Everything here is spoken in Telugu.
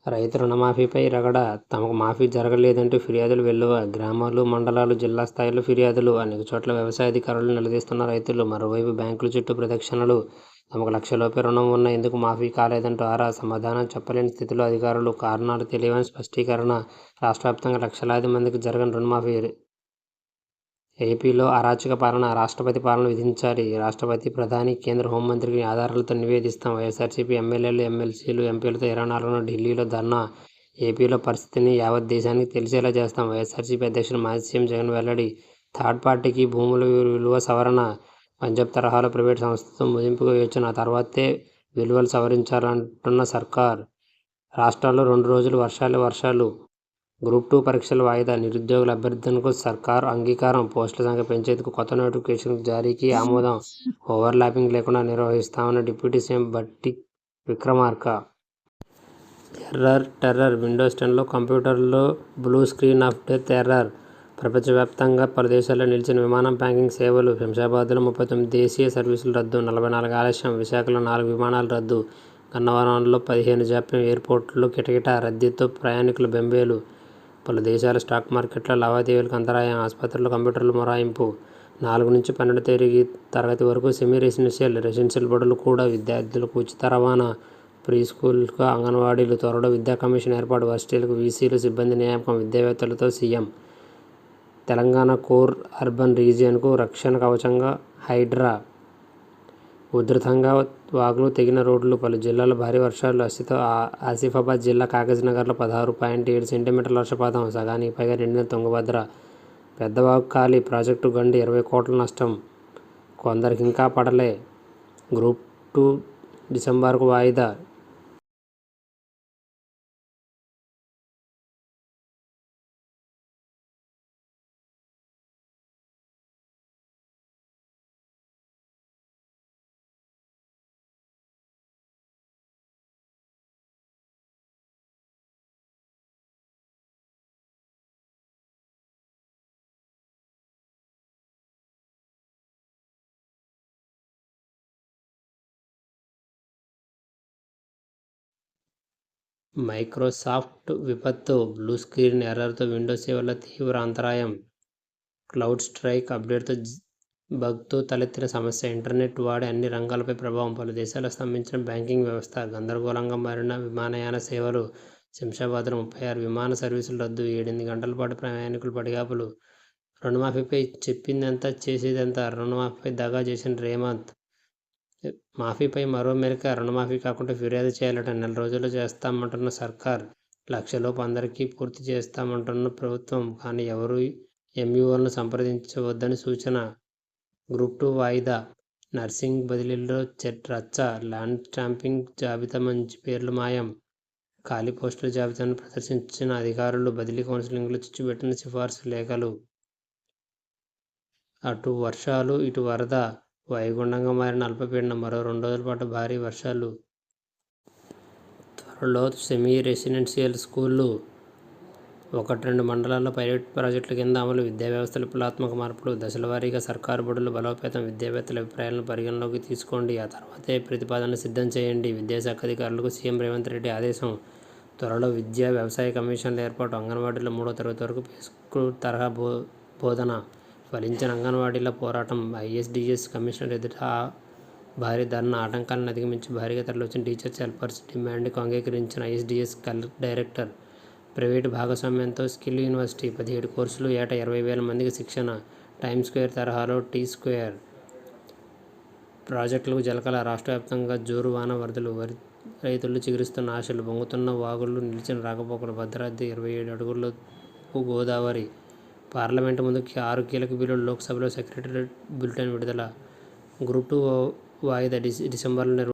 రైతు రుణమాఫీపై రగడ. తమకు మాఫీ జరగలేదంటూ ఫిర్యాదులు వెల్లువ. గ్రామాలు, మండలాలు, జిల్లా స్థాయిలో ఫిర్యాదులు. అనేక చోట్ల వ్యవసాయాధికారులను నిలదీస్తున్న రైతులు. మరోవైపు బ్యాంకుల చుట్టూ ప్రదక్షిణలు. తమకు లక్షలోపే రుణం ఉన్నా ఎందుకు మాఫీ కాలేదంటూ ఆరా. సమాధానం చెప్పలేని స్థితిలో అధికారులు. కారణాలు తెలియవని స్పష్టీకరణ. రాష్ట్రవ్యాప్తంగా లక్షలాది మందికి జరగని రుణమాఫీ. ఏపీలో అరాచక పాలన, రాష్ట్రపతి పాలన విధించాలి. రాష్ట్రపతి, ప్రధాని, కేంద్ర హోంమంత్రికి ఆధారాలతో నివేదిస్తాం. వైఎస్ఆర్సీపీ ఎమ్మెల్యేలు, ఎమ్మెల్సీలు, ఎంపీలతో 24న ఢిల్లీలో ధర్నా. ఏపీలో పరిస్థితిని యావత్ దేశానికి తెలిసేలా చేస్తాం. వైఎస్ఆర్సీపీ అధ్యక్షుడు మాజీ సీఎం జగన్ వెల్లడి. థర్డ్ పార్టీకి భూముల విలువ సవరణ. పంజాబ్ తరహాలో ప్రైవేటు సంస్థతో మదింపుకు యోచన. తర్వాతే విలువలు సవరించాలంటున్న సర్కార్. రాష్ట్రాల్లో 2 రోజులు వర్షాలు. గ్రూప్ 2 పరీక్షల వాయిదా. నిరుద్యోగుల అభ్యర్థనకు సర్కారు అంగీకారం. పోస్టుల సంఖ్య పెంచేందుకు కొత్త నోటిఫికేషన్ జారీకి ఆమోదం. ఓవర్ ల్యాపింగ్ లేకుండా నిర్వహిస్తామన్న deputy CM Bhatti Vikramarka. Terror. Windows 10లో కంప్యూటర్లో blue screen of death error. ప్రపంచవ్యాప్తంగా పలు దేశాల్లో నిలిచిన విమానం బ్యాంకింగ్ సేవలు. శంషాబాద్లో 39 దేశీయ సర్వీసులు రద్దు. 44 ఆలస్యం. విశాఖలో 4 విమానాలు రద్దు. గన్నవరంలో 15 జాప్యం. ఎయిర్పోర్టులో కిటకిట రద్దీతో ప్రయాణికుల బెంబేలు. పలు దేశాల స్టాక్ మార్కెట్ల లావాదేవీలకు అంతరాయం. ఆసుపత్రుల్లో కంప్యూటర్ల మొరాయింపు. 4 నుంచి 12 తరగతి వరకు సెమీ రెసిడెన్షియల్ బడులు కూడా. విద్యార్థులకు ఉచిత రవాణా. ప్రీ స్కూల్కు అంగన్వాడీలు. త్వరలో విద్యా కమిషన్ ఏర్పాటు. వర్సిటీలకు వీసీలు, సిబ్బంది నియామకం. విద్యావేత్తలతో సీఎం. తెలంగాణ కోర్ అర్బన్ రీజియన్కు రక్షణ కవచంగా హైడ్రా. ఉధృతంగా వాగులు, తెగిన రోడ్లు. పలు జిల్లాల్లో భారీ వర్షాలు. ఆసిఫాబాద్ జిల్లా కాగజ్నగర్లో 16.7 సెంటీమీటర్ల వర్షపాతం. సగానికి పైగా నిండిన తుంగభద్ర. పెద్దవాగు ఖాళీ. ప్రాజెక్టు గండి. 20 కోట్ల నష్టం. కొందరికి ఇంకా పడలే. గ్రూప్ 2 డిసెంబర్కు వాయిదా. మైక్రోసాఫ్ట్ విపత్తు. బ్లూ స్క్రీన్ ఎర్రర్తో విండోస్ సేవల్లో తీవ్ర అంతరాయం. క్లౌడ్ స్ట్రైక్ అప్డేట్తో బగ్తో తలెత్తిన సమస్య. ఇంటర్నెట్ వాడే అన్ని రంగాలపై ప్రభావం. పలు దేశాల్లో స్తంభించిన బ్యాంకింగ్ వ్యవస్థ. గందరగోళంగా మారిన విమానయాన సేవలు. శంషాబాద్లో 36 విమాన సర్వీసులు రద్దు. 8 గంటల పాటు ప్రయాణికులు పడిగాపులు. రుణమాఫీపై చెప్పిందెంత, చేసేదెంత? రుణమాఫీపై దగా చేసిన రేవంత్. మాఫీపై మరో మెలిక. రుణమాఫీ కాకుండా ఫిర్యాదు చేయాలట. 1 రోజుల్లో చేస్తామంటున్న సర్కార్. లక్షలోపు అందరికీ పూర్తి చేస్తామంటున్న ప్రభుత్వం. కానీ ఎవరూ ఎంయూఓలను సంప్రదించవద్దని సూచన. గ్రూప్ 2 వాయిదా. నర్సింగ్ బదిలీల్లో రచ్చ. ల్యాండ్ స్టాంపింగ్ జాబితా నుంచి పేర్లు మాయం. ఖాళీ పోస్టుల జాబితాను ప్రదర్శించిన అధికారులు. బదిలీ కౌన్సిలింగ్లో చిచ్చుపెట్టిన సిఫార్సు లేఖలు. అటు వర్షాలు, ఇటు వరద. వాయుగుండంగా మారిన అల్పపీడనం. మరో 2 రోజుల పాటు భారీ వర్షాలు. త్వరలో సెమీ రెసిడెన్షియల్ స్కూళ్లు. 1-2 మండలాల్లో పైలట్ ప్రాజెక్టుల కింద అమలు. విద్యా వ్యవస్థలో విప్లవాత్మక మార్పులు. దశలవారీగా సర్కారు బడులు బలోపేతం. విద్యావేత్తల అభిప్రాయాలను పరిగణలోకి తీసుకోండి. ఆ తర్వాతే ప్రతిపాదనలు సిద్ధం చేయండి. విద్యాశాఖ అధికారులకు సీఎం రేవంత్ రెడ్డి ఆదేశం. త్వరలో విద్యా, వ్యవసాయ కమిషన్ల ఏర్పాటు. అంగన్వాడీలో 3వ తరగతి వరకు ప్రీ స్కూల్ తరహా బోధన. ఫలించిన అంగన్వాడీల పోరాటం. ఐఎస్డీఎస్ కమిషనర్ ఎదుట భారీ ధర్నా. ఆటంకాలను అధిగమించి భారీగా తరలివచ్చిన టీచర్స్ హెల్పర్స్ డిమాండ్కు అంగీకరించిన ఐఎస్డీఎస్ డైరెక్టర్. ప్రైవేటు భాగస్వామ్యంతో స్కిల్ యూనివర్సిటీ. 17 కోర్సులు. ఏటా 20,000 మందికి శిక్షణ. టైమ్ స్క్వేర్ తరహాలో టీ స్క్వేర్. ప్రాజెక్టులకు జలకళ. రాష్ట్రవ్యాప్తంగా జోరు వాన, వరదలు. రైతులు చిగురిస్తున్న ఆశలు. పొంగుతున్న వాగులు, నిలిచిన రాకపోకలు. భద్రాద్రి 27 అడుగులకు గోదావరి. పార్లమెంటు ముందు 6 కీలక బిల్లులు. లోక్సభలో సెక్రటేరియట్ బులెటిన్ విడుదల. గ్రూప్ 2 వాయిదా. డిసెంబర్లో